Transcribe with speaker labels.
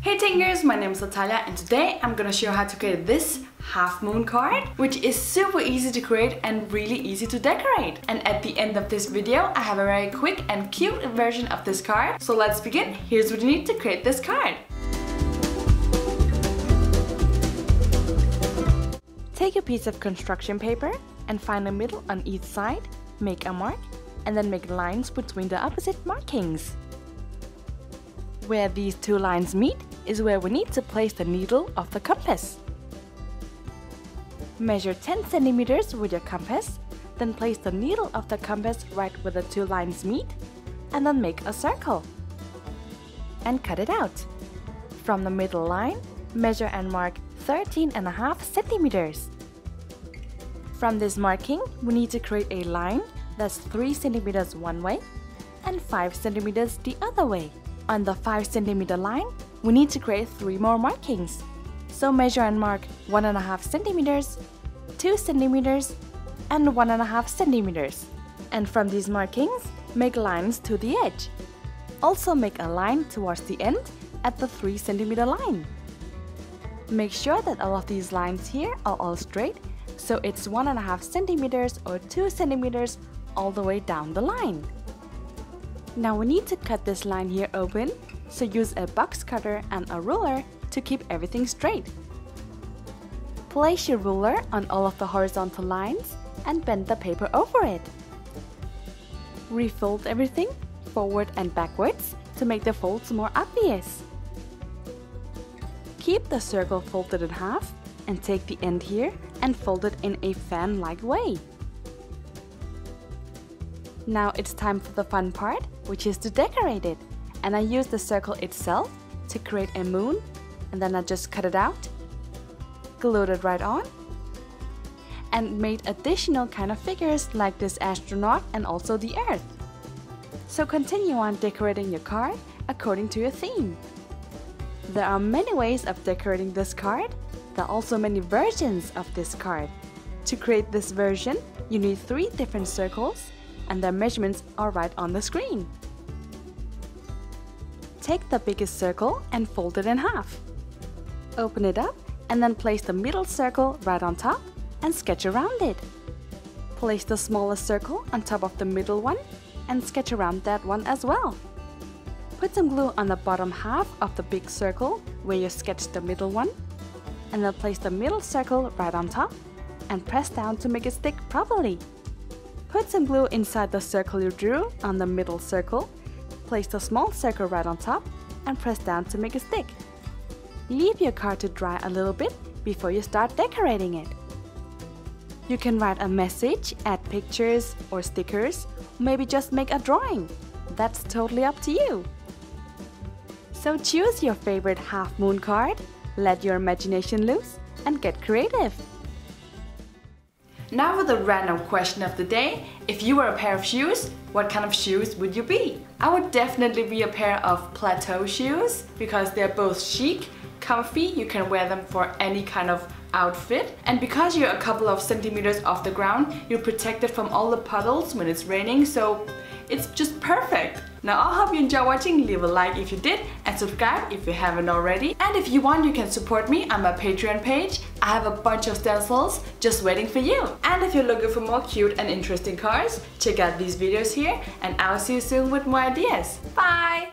Speaker 1: Hey Tingers, my name is Natalia and today I'm gonna show you how to create this half moon card, which is super easy to create and really easy to decorate. And at the end of this video, I have a very quick and cute version of this card. So let's begin. Here's what you need to create this card. Take a piece of construction paper and find a middle on each side, make a mark, and then make lines between the opposite markings. Where these two lines meet is where we need to place the needle of the compass. Measure 10 centimeters with your compass, then place the needle of the compass right where the two lines meet, and then make a circle. And cut it out. From the middle line, measure and mark 13.5 centimeters. From this marking, we need to create a line that's 3 centimeters one way and 5 centimeters the other way. On the 5 centimeter line, we need to create 3 more markings. So measure and mark 1.5 centimeters, 2 centimeters, and 1.5 centimeters. And from these markings, make lines to the edge. Also make a line towards the end at the 3 centimeter line. Make sure that all of these lines here are all straight, so it's 1.5 centimeters or 2 centimeters all the way down the line. Now we need to cut this line here open, so use a box cutter and a ruler to keep everything straight. Place your ruler on all of the horizontal lines and bend the paper over it. Refold everything forward and backwards to make the folds more obvious. Keep the circle folded in half and take the end here and fold it in a fan-like way. Now it's time for the fun part, which is to decorate it. And I use the circle itself to create a moon, and then I just cut it out, glued it right on, and made additional kind of figures like this astronaut and also the earth. So continue on decorating your card according to your theme. There are many ways of decorating this card. There are also many versions of this card. To create this version, you need 3 different circles, and their measurements are right on the screen. Take the biggest circle and fold it in half. Open it up and then place the middle circle right on top and sketch around it. Place the smallest circle on top of the middle one and sketch around that one as well. Put some glue on the bottom half of the big circle where you sketched the middle one, and then place the middle circle right on top and press down to make it stick properly. Put some glue inside the circle you drew on the middle circle, place the small circle right on top, and press down to make it stick. Leave your card to dry a little bit before you start decorating it. You can write a message, add pictures or stickers, maybe just make a drawing. That's totally up to you. So choose your favorite half moon card, let your imagination loose, and get creative. Now for the random question of the day. If you were a pair of shoes, what kind of shoes would you be? I would definitely be a pair of plateau shoes because they're both chic, comfy, you can wear them for any kind of outfit, and because you're a couple of centimeters off the ground, you're protected from all the puddles when it's raining, so it's just perfect. Now I hope you enjoy watching, leave a like if you did and subscribe if you haven't already. And if you want, you can support me on my Patreon page. I have a bunch of stencils just waiting for you. And if you're looking for more cute and interesting cards, check out these videos here and I'll see you soon with more ideas. Bye!